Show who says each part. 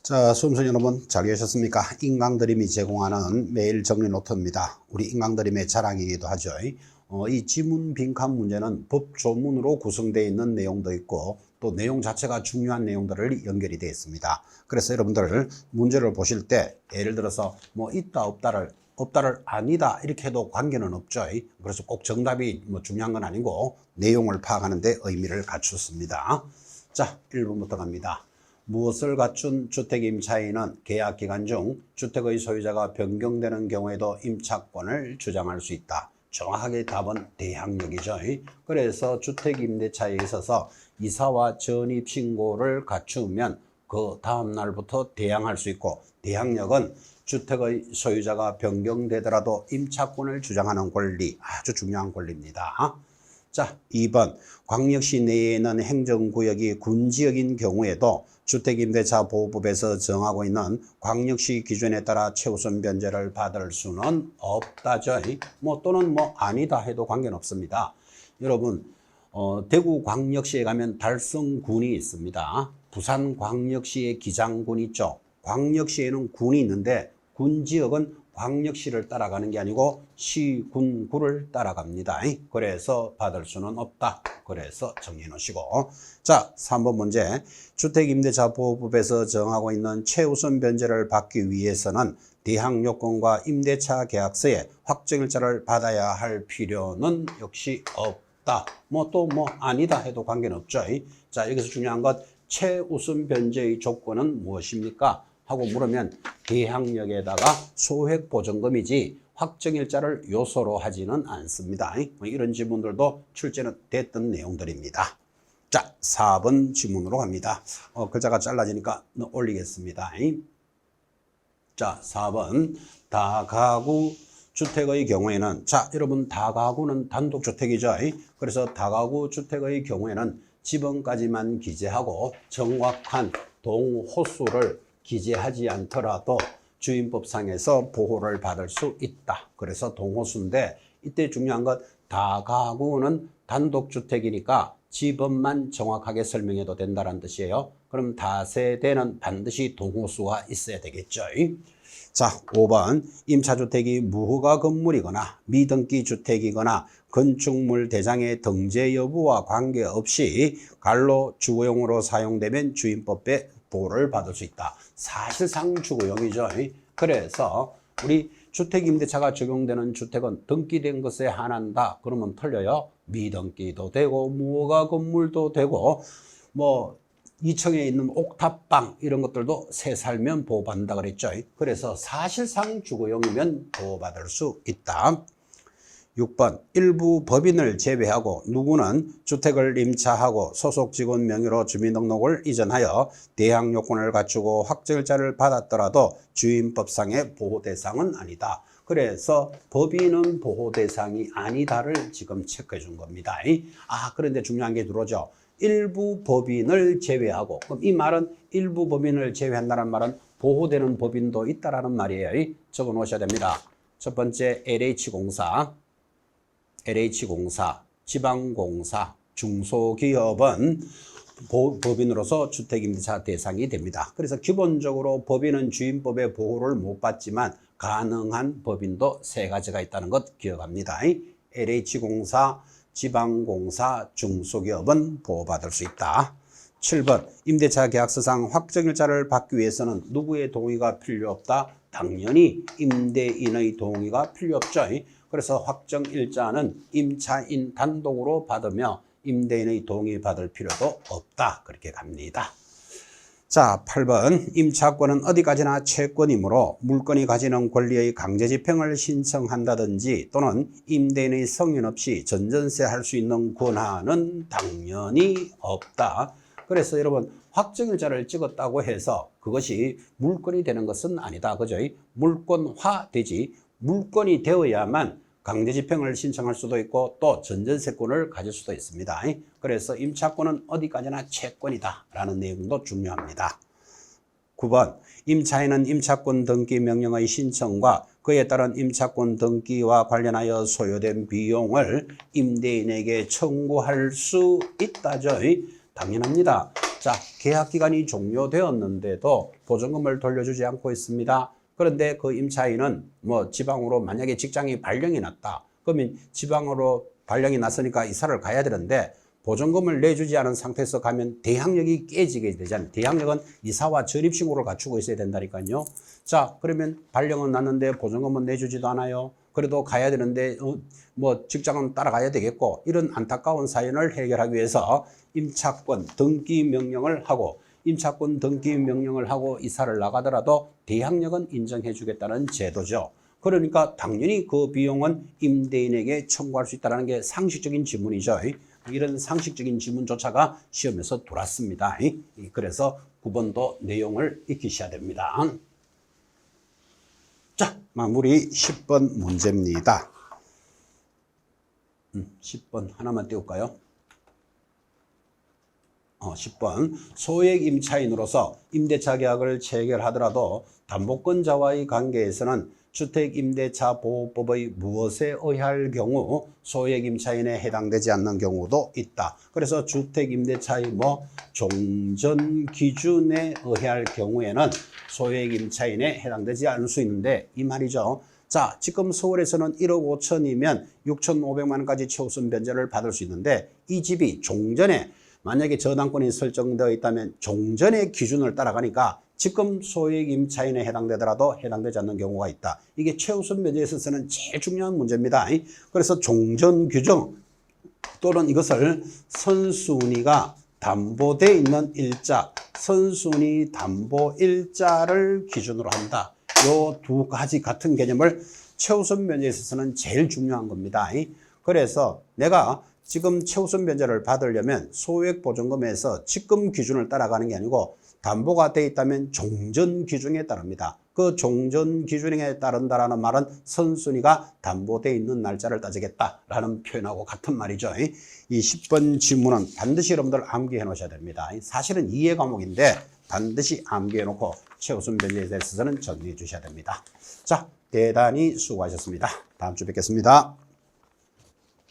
Speaker 1: 자, 수험생 여러분 잘 계셨습니까? 인강드림이 제공하는 매일 정리 노트입니다. 우리 인강드림의 자랑이기도 하죠. 이 지문 빈칸 문제는 법조문으로 구성되어 있는 내용도 있고 또 내용 자체가 중요한 내용들을 연결이 되어 있습니다. 그래서 여러분들 문제를 보실 때 예를 들어서 뭐 있다 없다를 아니다 이렇게 해도 관계는 없죠. 그래서 꼭 정답이 뭐 중요한 건 아니고 내용을 파악하는 데 의미를 갖췄습니다. 자, 1번부터 갑니다. 무엇을 갖춘 주택 임차인은 계약 기간 중 주택의 소유자가 변경되는 경우에도 임차권을 주장할 수 있다. 정확하게 답은 대항력이죠. 그래서 주택 임대차에 있어서 이사와 전입 신고를 갖추면 그 다음 날부터 대항할 수 있고, 대항력은 주택의 소유자가 변경되더라도 임차권을 주장하는 권리, 아주 중요한 권리입니다. 자, 2번 광역시 내에 있는 행정구역이 군지역인 경우에도 주택임대차보호법에서 정하고 있는 광역시 기준에 따라 최우선 변제를 받을 수는 없다죠. 또는 아니다 해도 관계는 없습니다. 여러분, 대구광역시에 가면 달성군이 있습니다. 부산광역시에 기장군이 있죠. 광역시에는 군이 있는데 군지역은 광역시를 따라가는 게 아니고 시, 군, 구를 따라갑니다. 그래서 받을 수는 없다. 그래서 정리해 놓으시고. 자, 3번 문제. 주택임대차보호법에서 정하고 있는 최우선 변제를 받기 위해서는 대항요건과 임대차 계약서에 확정일자를 받아야 할 필요는 역시 없다. 아니다 해도 관계는 없죠. 자, 여기서 중요한 것, 최우선 변제의 조건은 무엇입니까? 하고 물으면 대항력에다가 소획보증금이지 확정일자를 요소로 하지는 않습니다. 이런 지문들도 출제는 됐던 내용들입니다. 자, 4번 지문으로 갑니다. 글자가 잘라지니까 올리겠습니다. 자, 4번 다가구 주택의 경우에는, 자, 여러분 다가구는 단독주택이죠. 그래서 다가구 주택의 경우에는 지번까지만 기재하고 정확한 동호수를 기재하지 않더라도 주임법상에서 보호를 받을 수 있다. 그래서 동호수인데, 이때 중요한 것, 다가구는 단독주택이니까 지번만 정확하게 설명해도 된다는 뜻이에요. 그럼 다세대는 반드시 동호수가 있어야 되겠죠. 자, 5번 임차주택이 무허가 건물이거나 미등기 주택이거나 건축물 대장의 등재 여부와 관계없이 갈로 주거용으로 사용되면 주임법에 보호를 받을 수 있다. 사실상 주거용이죠. 그래서 우리 주택임대차가 적용되는 주택은 등기된 것에 한한다. 그러면 틀려요. 미등기도 되고 무허가 건물도 되고 2층에 있는 옥탑방 이런 것들도 새 살면 보호받는다 그랬죠. 그래서 사실상 주거용이면 보호받을 수 있다. 6번 일부 법인을 제외하고 누구는 주택을 임차하고 소속 직원 명의로 주민등록을 이전하여 대항요건을 갖추고 확정일자를 받았더라도 주임법상의 보호대상은 아니다. 그래서 법인은 보호대상이 아니다를 지금 체크해 준 겁니다. 그런데 중요한 게 들어오죠. 일부 법인을 제외하고, 그럼 이 말은 일부 법인을 제외한다는 말은 보호되는 법인도 있다라는 말이에요. 적어 놓으셔야 됩니다. 첫 번째 LH공사, 지방공사, 중소기업은 법인으로서 주택임대차 대상이 됩니다. 그래서 기본적으로 법인은 주임법의 보호를 못 받지만 가능한 법인도 세 가지가 있다는 것 기억합니다. LH공사, 지방공사, 중소기업은 보호받을 수 있다. 7번 임대차 계약서상 확정일자를 받기 위해서는 누구의 동의가 필요 없다? 당연히 임대인의 동의가 필요 없죠. 그래서 확정일자는 임차인 단독으로 받으며 임대인의 동의 받을 필요도 없다. 그렇게 갑니다. 자, 8번 임차권은 어디까지나 채권이므로 물건이 가지는 권리의 강제집행을 신청한다든지 또는 임대인의 성인 없이 전전세 할 수 있는 권한은 당연히 없다. 그래서 여러분 확정일자를 찍었다고 해서 그것이 물건이 되는 것은 아니다. 그죠? 물권화 되지, 물건이 되어야만 강제집행을 신청할 수도 있고 또 전전세권을 가질 수도 있습니다. 그래서 임차권은 어디까지나 채권이다 라는 내용도 중요합니다. 9번 임차인은 임차권 등기 명령의 신청과 그에 따른 임차권 등기와 관련하여 소요된 비용을 임대인에게 청구할 수 있다죠. 당연합니다. 자, 계약 기간이 종료되었는데도 보증금을 돌려주지 않고 있습니다. 그런데 그 임차인은 뭐 지방으로 만약에 직장이 발령이 났다. 그러면 지방으로 발령이 났으니까 이사를 가야 되는데 보증금을 내주지 않은 상태에서 가면 대항력이 깨지게 되잖아요. 대항력은 이사와 전입신고를 갖추고 있어야 된다니까요. 자, 그러면 발령은 났는데 보증금은 내주지도 않아요. 그래도 가야 되는데 뭐 직장은 따라가야 되겠고, 이런 안타까운 사연을 해결하기 위해서 임차권 등기 명령을 하고 이사를 나가더라도 대항력은 인정해 주겠다는 제도죠. 그러니까 당연히 그 비용은 임대인에게 청구할 수 있다는 게 상식적인 지문이죠. 이런 상식적인 지문조차가 시험에서 돌았습니다. 그래서 9번도 내용을 익히셔야 됩니다. 자, 마무리 10번 문제입니다. 10번 하나만 띄울까요? 10번 소액 임차인으로서 임대차 계약을 체결하더라도 담보권자와의 관계에서는 주택임대차보호법의 무엇에 의할 경우 소액 임차인에 해당되지 않는 경우도 있다. 그래서 주택임대차의 종전 기준에 의할 경우에는 소액 임차인에 해당되지 않을 수 있는데, 이 말이죠. 자, 지금 서울에서는 1억 5천이면 6,500만 원까지 최우선 변제를 받을 수 있는데, 이 집이 종전에 만약에 저당권이 설정되어 있다면 종전의 기준을 따라가니까 지금 소액 임차인에 해당되더라도 해당되지 않는 경우가 있다. 이게 최우선 변제에 있어서는 제일 중요한 문제입니다. 그래서 종전 규정 또는 이것을 선순위가 담보되어 있는 일자, 선순위 담보 일자를 기준으로 한다. 요 두 가지 같은 개념을 최우선 변제에 있어서는 제일 중요한 겁니다. 그래서 내가 지금 최우선 변제를 받으려면 소액 보증금에서 지금 기준을 따라가는 게 아니고 담보가 돼 있다면 종전 기준에 따릅니다. 그 종전 기준에 따른다라는 말은 선순위가 담보되어 있는 날짜를 따지겠다라는 표현하고 같은 말이죠. 이 10번 지문은 반드시 여러분들 암기해 놓으셔야 됩니다. 사실은 이해 과목인데 반드시 암기해 놓고 최우선 변제에 대해서는 정리해 주셔야 됩니다. 자, 대단히 수고하셨습니다. 다음 주 뵙겠습니다.